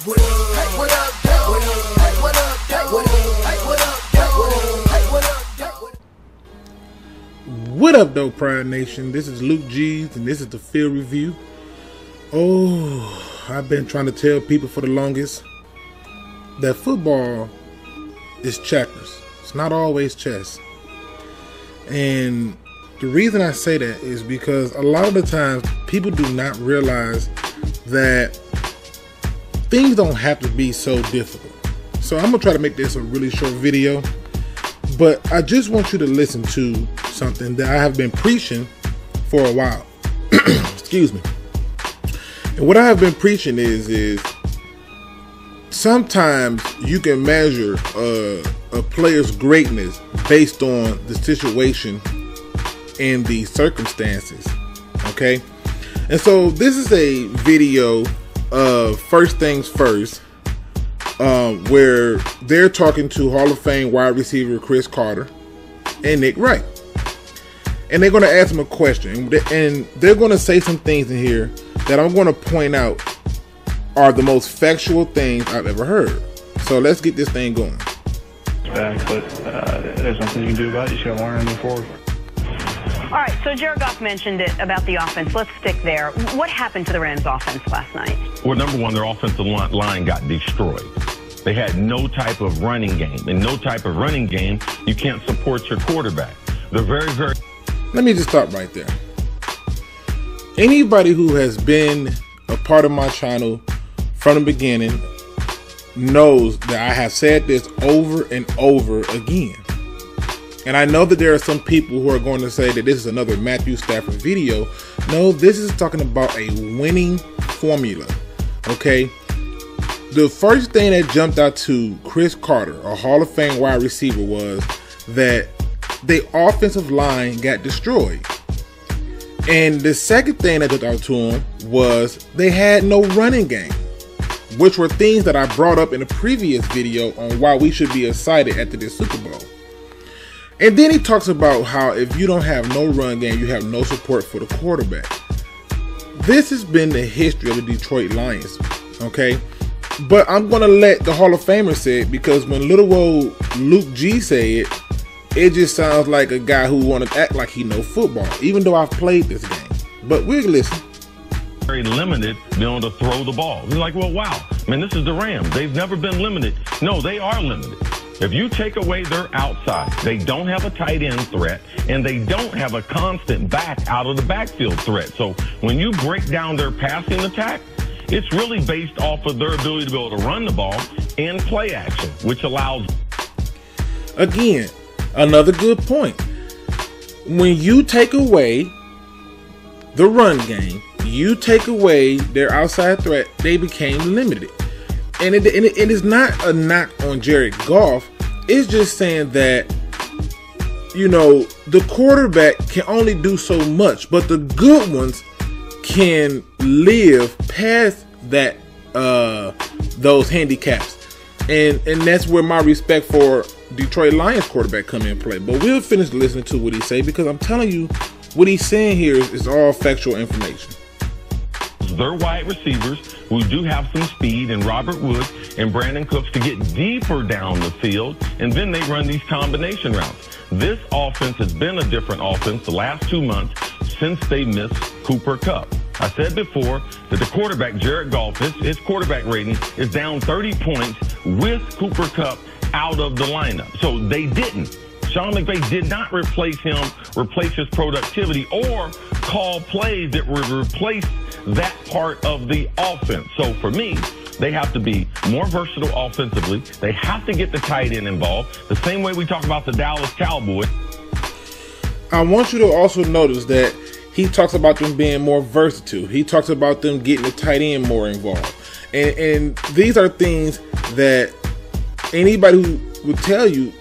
What up? Hey, what up, dog? What up? Hey, what up, dog? What up? Hey, what up, dog? What up? Hey, what up, dog? What up, though, Pride Nation? This is Luke G's, and this is the Field Review. Oh, I've been trying to tell people for the longest that football is checkers. It's not always chess. And the reason I say that is because a lot of the times people do not realize that things don't have to be so difficult. So I'm going to try to make this a really short video, but I just want you to listen to something that I have been preaching for a while. Excuse me. And what I have been preaching is sometimes you can measure a player's greatness based on the situation and the circumstances. Okay? And so this is a video of First Things First, where they're talking to Hall of Fame wide receiver Cris Carter and Nick Wright. And they're going to ask him a question. And they're going to say some things in here that I'm going to point out are the most factual things I've ever heard. So let's get this thing going. Back, but there's nothing you can do about it. You just got to learn and move forward. All right, so Jared Goff mentioned it about the offense. Let's stick there. What happened to the Rams offense last night? Well, number one, their offensive line got destroyed. They had no type of running game. And no type of running game, you can't support your quarterback. They're very, very... Let me just stop right there. Anybody who has been a part of my channel from the beginning knows that I have said this over and over again. And I know that there are some people who are going to say that this is another Matthew Stafford video. No, this is talking about a winning formula. Okay? The first thing that jumped out to Cris Carter, a Hall of Fame wide receiver, was that the offensive line got destroyed. And the second thing that jumped out to him was they had no running game, which were things that I brought up in a previous video on why we should be excited after this Super Bowl. And then he talks about how if you don't have no run game, you have no support for the quarterback. This has been the history of the Detroit Lions, okay? But I'm going to let the Hall of Famer say it, because when little old Luke G say it, it just sounds like a guy who want to act like he know football, even though I've played this game. But we'll listen. Very limited being able to throw the ball. You're like, well, wow, man, this is the Rams. They've never been limited. No, they are limited. If you take away their outside, they don't have a tight end threat, and they don't have a constant back out of the backfield threat. So when you break down their passing attack, it's really based off of their ability to be able to run the ball and play action, which allows... Again, another good point. When you take away the run game, you take away their outside threat, they became limited. And it is not a knock on Jared Goff. It's just saying that, you know, the quarterback can only do so much, but the good ones can live past that, those handicaps. And that's where my respect for Detroit Lions quarterback come in play. But we'll finish listening to what he say, because I'm telling you, what he's saying here is all factual information. Their wide receivers, who do have some speed, and Robert Woods and Brandon Cooks, to get deeper down the field, and then they run these combination routes. This offense has been a different offense the last 2 months since they missed Cooper Kupp. I said before that the quarterback, Jared Goff, his quarterback rating is down 30 points with Cooper Kupp out of the lineup. So they didn't. Sean McVay did not replace him, replace his productivity, or call plays that would replace that part of the offense. So for me, they have to be more versatile offensively. They have to get the tight end involved, the same way we talk about the Dallas Cowboys. I want you to also notice that he talks about them being more versatile. He talks about them getting the tight end more involved. And these are things that anybody who would tell you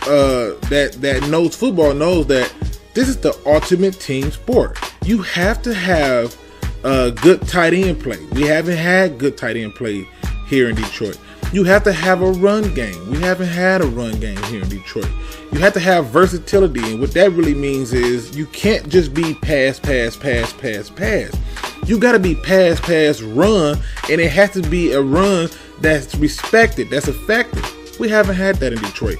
that knows football knows that this is the ultimate team sport. You have to have good tight end play. We haven't had good tight end play here in Detroit. You have to have a run game. We haven't had a run game here in Detroit. You have to have versatility, and what that really means is you can't just be pass. You got to be pass, run, and it has to be a run that's respected, that's effective. We haven't had that in Detroit,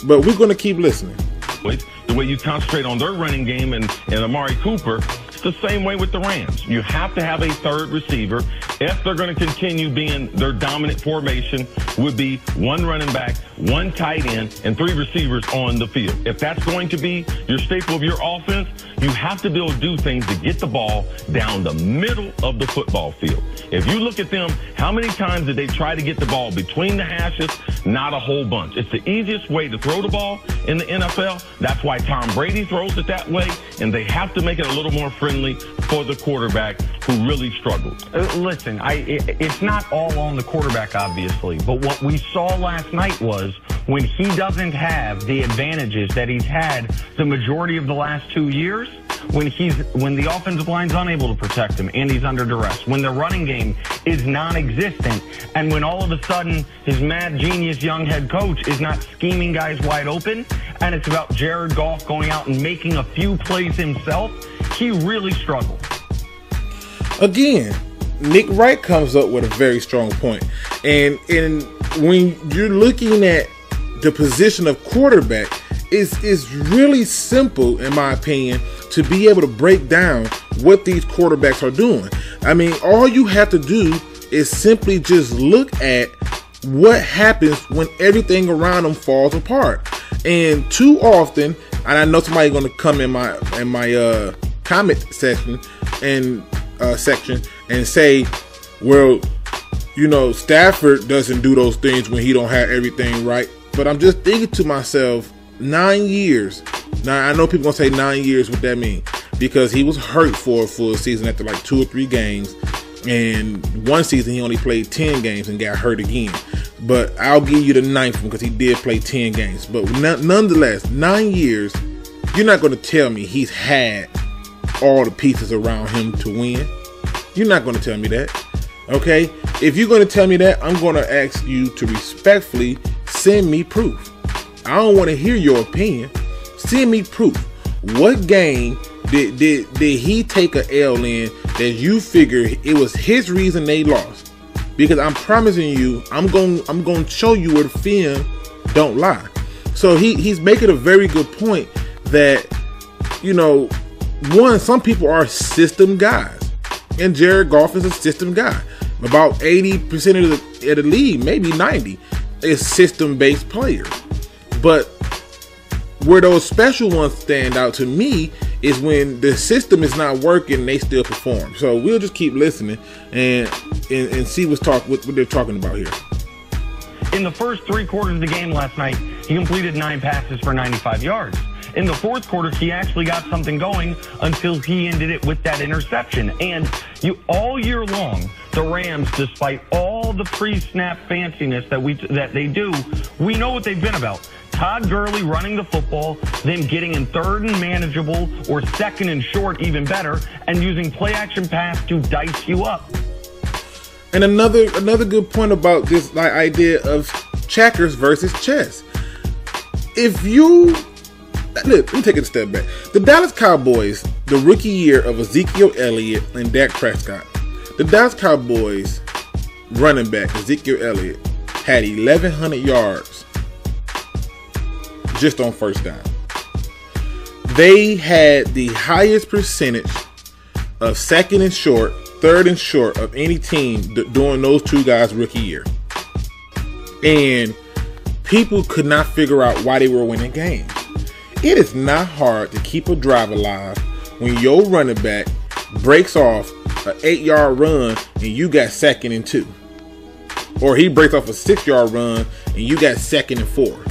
but we're going to keep listening. The way you concentrate on their running game and Amari Cooper, it's the same way with the Rams. You have to have a third receiver if they're going to continue being their dominant formation would be one running back, one tight end, and 3 receivers on the field. If that's going to be your staple of your offense, you have to be able to do things to get the ball down the middle of the football field. If you look at them, how many times did they try to get the ball between the hashes? Not a whole bunch. It's the easiest way to throw the ball in the NFL. That's why Tom Brady throws it that way, and they have to make it a little more friendly for the quarterback who really struggled. Listen, it's not all on the quarterback, obviously, but what we saw last night was when he doesn't have the advantages that he's had the majority of the last 2 years, when the offensive line's unable to protect him and he's under duress, when the running game is non-existent, and when all of a sudden his mad genius young head coach is not scheming guys wide open, and it's about Jared Goff going out and making a few plays himself, he really struggled. Again, Nick Wright comes up with a very strong point. And when you're looking at the position of quarterback, it's really simple, in my opinion, to be able to break down what these quarterbacks are doing. I mean, all you have to do is simply just look at what happens when everything around them falls apart. And too often, and I know somebody's going to come in my comment section and say, well, you know, Stafford doesn't do those things when he don't have everything right. But I'm just thinking to myself, 9 years. Now, I know people going to say 9 years, what that mean? Because he was hurt for a full season after like 2 or 3 games. And one season he only played 10 games and got hurt again. But I'll give you the 9th one because he did play 10 games. But nonetheless, 9 years, you're not going to tell me he's had all the pieces around him to win. You're not going to tell me that. Okay? If you're going to tell me that, I'm going to ask you to respectfully send me proof. I don't want to hear your opinion. Send me proof. What game did he take a L in that you figure it was his reason they lost? Because I'm promising you, I'm going to show you where the film don't lie. So he's making a very good point that, you know, one, some people are system guys, and Jared Goff is a system guy. About 80% of the league, maybe 90%, is system-based players. But where those special ones stand out to me is when the system is not working, they still perform. So we'll just keep listening and see what they're talking about here. In the first 3 quarters of the game last night, he completed 9 passes for 95 yards. In the fourth quarter, he actually got something going until he ended it with that interception. And all year long, the Rams, despite all the pre-snap fanciness that they do, we know what they've been about. Todd Gurley running the football, them getting in 3rd and manageable or 2nd and short, even better, and using play-action pass to dice you up. And another good point about this idea of checkers versus chess. Let me take it a step back. The Dallas Cowboys, the rookie year of Ezekiel Elliott and Dak Prescott, the Dallas Cowboys running back Ezekiel Elliott had 1,100 yards just on first down. They had the highest percentage of 2nd and short, 3rd and short of any team during those 2 guys' rookie year. And people could not figure out why they were winning games. It is not hard to keep a drive alive when your running back breaks off an 8-yard run and you got 2nd and 2. Or he breaks off a 6-yard run and you got 2nd and 4.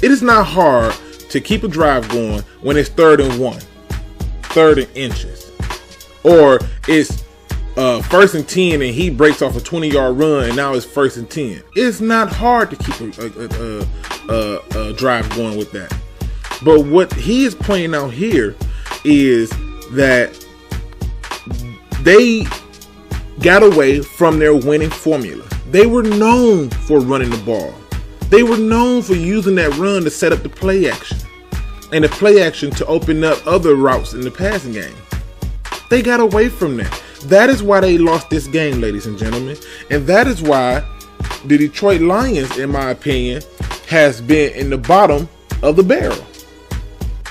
It is not hard to keep a drive going when it's 3rd and 1, 3rd and inches. Or it's 1st and 10 and he breaks off a 20-yard run and now it's 1st and 10. It's not hard to keep a drive going with that. But what he is pointing out here is that they got away from their winning formula. They were known for running the ball. They were known for using that run to set up the play action and the play action to open up other routes in the passing game. They got away from that. That is why they lost this game, ladies and gentlemen. And that is why the Detroit Lions, in my opinion, has been in the bottom of the barrel.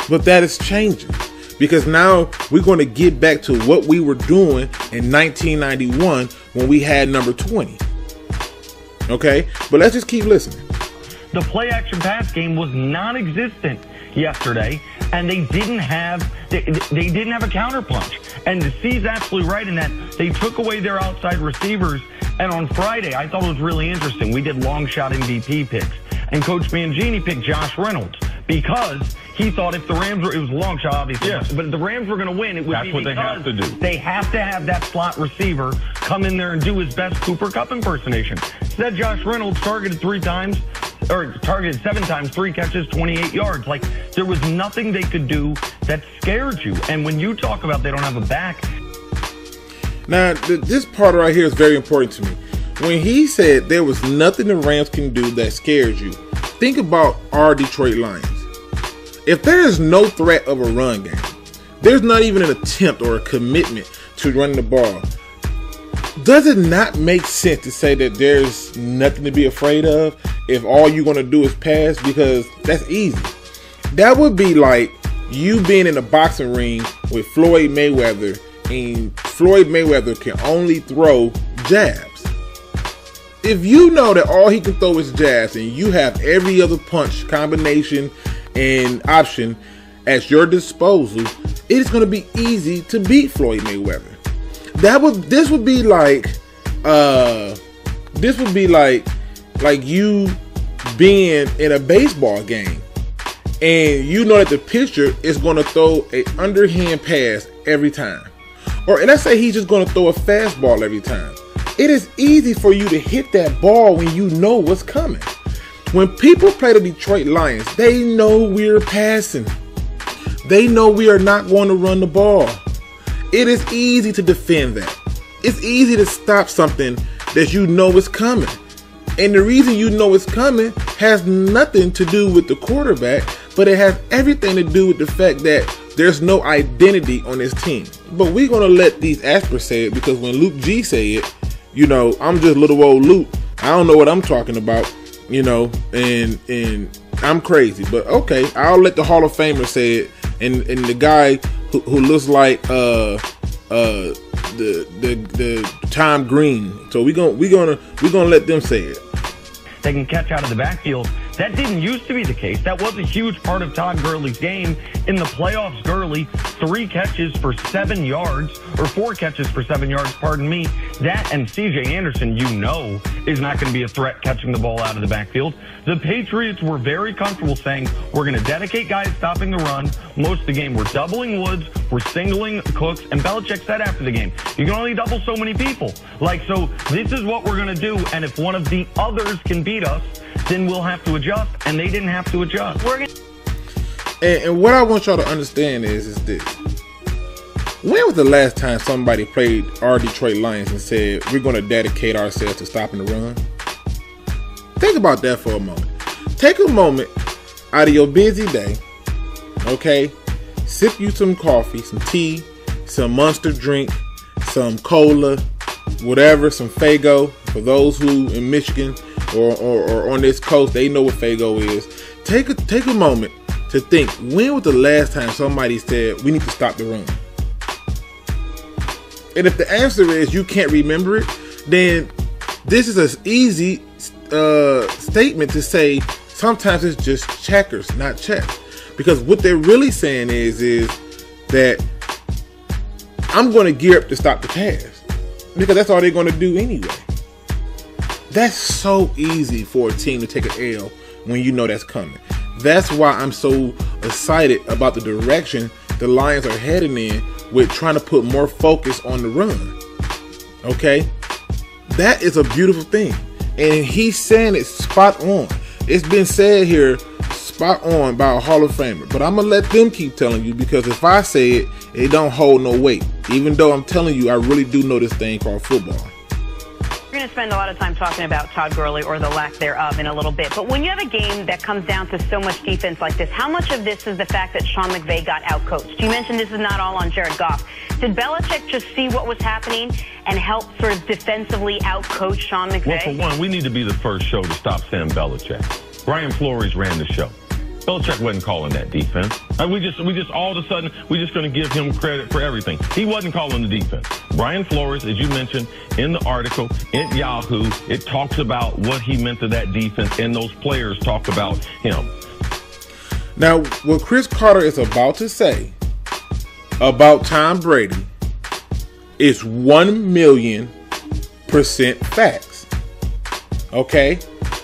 But that is changing, because now we're going to get back to what we were doing in 1991 when we had number 20. Okay? But let's just keep listening. The play-action pass game was non-existent yesterday, and they didn't have a counterpunch. And C's absolutely right in that they took away their outside receivers. And on Friday, I thought it was really interesting. We did long shot MVP picks, and Coach Mangini picked Josh Reynolds because he thought if the Rams were, it was a long shot, obviously, yes, but if the Rams were going to win, it would be because they have to do. They have to have that slot receiver come in there and do his best Cooper Kupp impersonation. Instead, Josh Reynolds targeted 7 times, 3 catches, 28 yards. Like, there was nothing they could do that scared you. And when you talk about they don't have a back. Now, this part right here is very important to me. When he said there was nothing the Rams can do that scares you, think about our Detroit Lions. If there is no threat of a run game, there's not even an attempt or a commitment to running the ball, does it not make sense to say that there's nothing to be afraid of if all you're going to do is pass? Because that's easy. That would be like you being in a boxing ring with Floyd Mayweather, and Floyd Mayweather can only throw jabs. If you know that all he can throw is jabs and you have every other punch, combination, and option at your disposal, it is going to be easy to beat Floyd Mayweather. This would be like you being in a baseball game and you know that the pitcher is going to throw an underhand pass every time, and let's say he's just going to throw a fastball every time. It is easy for you to hit that ball when you know what's coming. When people play the Detroit Lions, they know we're passing. They know we are not going to run the ball. It is easy to defend that. It's easy to stop something that you know is coming. And the reason you know it's coming has nothing to do with the quarterback, but it has everything to do with the fact that there's no identity on this team. But we're going to let these experts say it, because when Luke G say it, I'm just little old Luke. I don't know what I'm talking about, and I'm crazy. But okay, I'll let the Hall of Famer say it, and the guy who looks like the Tom Green. So we're gonna let them say it. They can catch out of the backfield. That didn't used to be the case. That was a huge part of Todd Gurley's game. In the playoffs, Gurley, 3 catches for 7 yards, or 4 catches for 7 yards, pardon me. That and C.J. Anderson, is not going to be a threat catching the ball out of the backfield. The Patriots were very comfortable saying, we're going to dedicate guys stopping the run. Most of the game, we're doubling Woods, we're singling Cooks, and Belichick said after the game, you can only double so many people. So this is what we're going to do, and if one of the others can beat us, then we'll have to adjust, and they didn't have to adjust. And what I want y'all to understand is this. When was the last time somebody played our Detroit Lions and said, we're going to dedicate ourselves to stopping the run? Think about that for a moment. Take a moment out of your busy day, okay? Sip you some coffee, some tea, some Monster drink, some cola, whatever, some Faygo. For those who in Michigan or on this coast, they know what Faygo is. Take a moment to think, when was the last time somebody said we need to stop the run? And if the answer is you can't remember it, then this is an easy statement to say sometimes it's just checkers, not checks. Because what they're really saying is that I'm going to gear up to stop the pass, because that's all they're going to do anyway. That's so easy for a team to take an L when you know that's coming. That's why I'm so excited about the direction the Lions are heading in with trying to put more focus on the run. Okay? That is a beautiful thing. And he's saying it spot on. It's been said here spot on by a Hall of Famer. But I'm going to let them keep telling you, because if I say it, it don't hold no weight. Even though I'm telling you, I really do know this thing called football. We're going to spend a lot of time talking about Todd Gurley, or the lack thereof, in a little bit. But when you have a game that comes down to so much defense like this, how much of this is the fact that Sean McVay got outcoached? You mentioned this is not all on Jared Goff. Did Belichick just see what was happening and help sort of defensively outcoach Sean McVay? Well, for one, we need to be the first show to stop saying Belichick. Brian Flores ran the show. Belichick wasn't calling that defense. We just all of a sudden, we're just going to give him credit for everything. He wasn't calling the defense. Brian Flores, as you mentioned in the article at Yahoo, it talks about what he meant to that defense, and those players talk about him. Now, what Chris Carter is about to say about Tom Brady is 1,000,000% facts. Okay?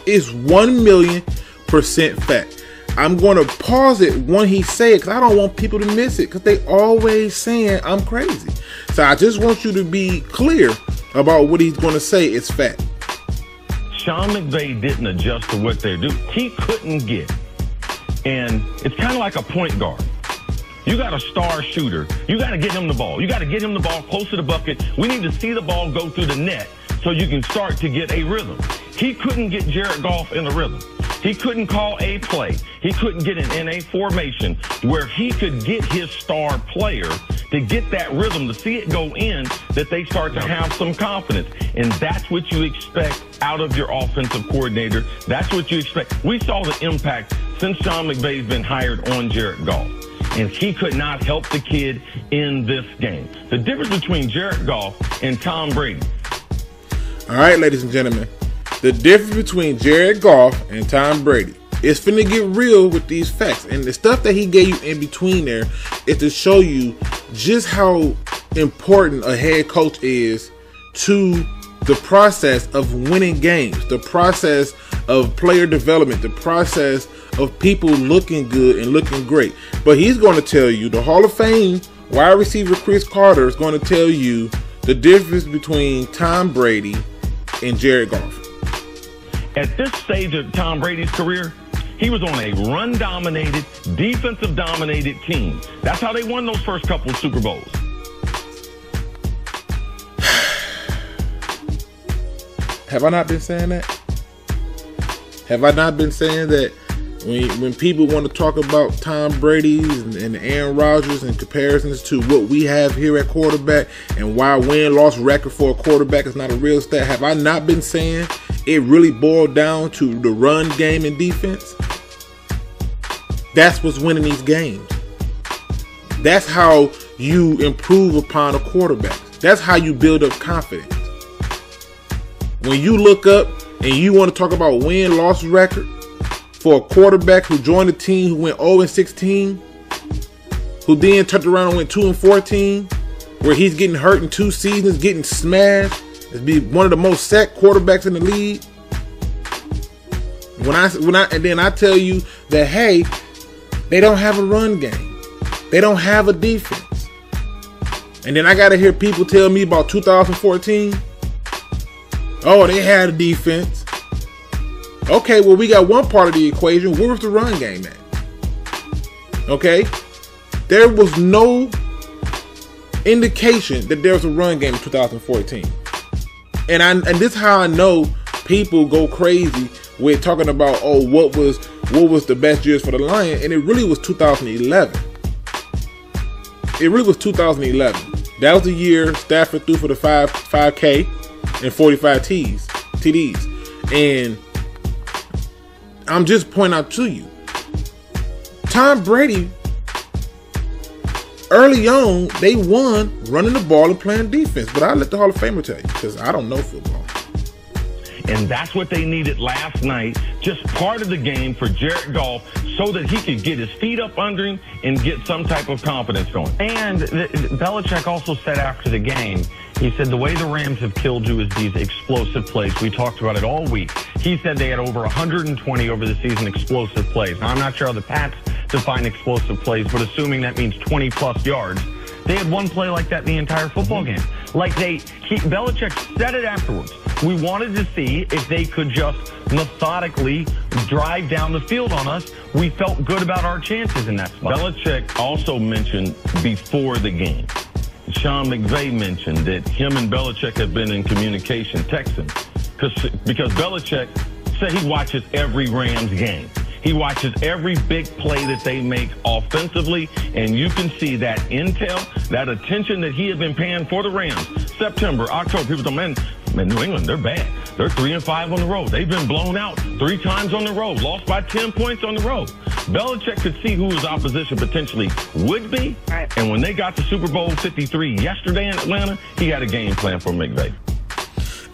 It's 1,000,000% fact. I'm going to pause it when he say it because I don't want people to miss it because they always saying I'm crazy. So I just want you to be clear about what he's going to say. It's fact. Sean McVay didn't adjust to what they're doing. He couldn't get. And it's kind of like a point guard. You got a star shooter. You got to get him the ball. You got to get him the ball close to the bucket. We need to see the ball go through the net so you can start to get a rhythm. He couldn't get Jared Goff in a rhythm. He couldn't call a play. He couldn't get in a formation where he could get his star player to get that rhythm, to see it go in, that they start to have some confidence. And that's what you expect out of your offensive coordinator. That's what you expect. We saw the impact since Sean McVay's been hired on Jared Goff. And he could not help the kid in this game. The difference between Jared Goff and Tom Brady. All right, ladies and gentlemen. The difference between Jared Goff and Tom Brady. It's finna get real with these facts. And the stuff that he gave you in between there is to show you just how important a head coach is to the process of winning games, the process of player development, the process of people looking good and looking great. But he's going to tell you, the Hall of Fame wide receiver Chris Carter is going to tell you the difference between Tom Brady and Jared Goff. At this stage of Tom Brady's career, he was on a run-dominated, defensive-dominated team. That's how they won those first couple of Super Bowls. Have I not been saying that? Have I not been saying that when people want to talk about Tom Brady and Aaron Rodgers and comparisons to what we have here at quarterback and why win-loss record for a quarterback is not a real stat, have I not been saying it really boiled down to the run game and defense? That's what's winning these games. That's how you improve upon a quarterback. That's how you build up confidence. When you look up and you want to talk about win-loss record for a quarterback who joined a team who went 0-16, who then turned around and went 2-14, where he's getting hurt in 2 seasons, getting smashed, to be one of the most sacked quarterbacks in the league. And then I tell you that, hey, they don't have a run game. They don't have a defense. And then I got to hear people tell me about 2014. Oh, they had a defense. Okay, well, we got one part of the equation. Where was the run game at? Okay? There was no indication that there was a run game in 2014. And this is how I know people go crazy with talking about, oh, what was the best years for the Lions? And it really was 2011. It really was 2011. That was the year Stafford threw for the 5K and 45 TDs. And I'm just pointing out to you, Tom Brady, early on, they won running the ball and playing defense. But I'll let the Hall of Famer tell you, because I don't know football. And that's what they needed last night, just part of the game for Jared Goff, so that he could get his feet up under him and get some type of confidence going. And Belichick also said after the game, he said the way the Rams have killed you is these explosive plays. We talked about it all week. He said they had over 120 over the season explosive plays. Now, I'm not sure how the Pats define explosive plays, but assuming that means 20-plus yards, they had one play like that in the entire football game. Like Belichick said it afterwards. We wanted to see if they could just methodically drive down the field on us. We felt good about our chances in that spot. Belichick also mentioned before the game, Sean McVay mentioned that him and Belichick have been in communication, texting, because Belichick said he watches every Rams game. He watches every big play that they make offensively, and you can see that intel, that attention that he had been paying for the Rams. September, October, people say, man, New England, they're bad. They're 3-5 on the road. They've been blown out 3 times on the road, lost by 10 points on the road. Belichick could see who his opposition potentially would be, right. And when they got to Super Bowl 53 yesterday in Atlanta, he had a game plan for McVay.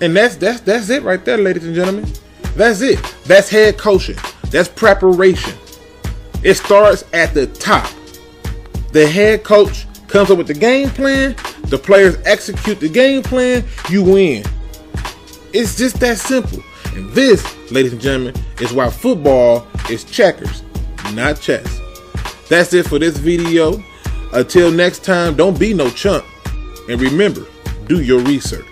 And that's it right there, ladies and gentlemen. That's it. That's head coaching. That's preparation. It starts at the top. The head coach comes up with the game plan. The players execute the game plan. You win. It's just that simple. And this, ladies and gentlemen, is why football is checkers, not chess. That's it for this video. Until next time, don't be no chump. And remember, do your research.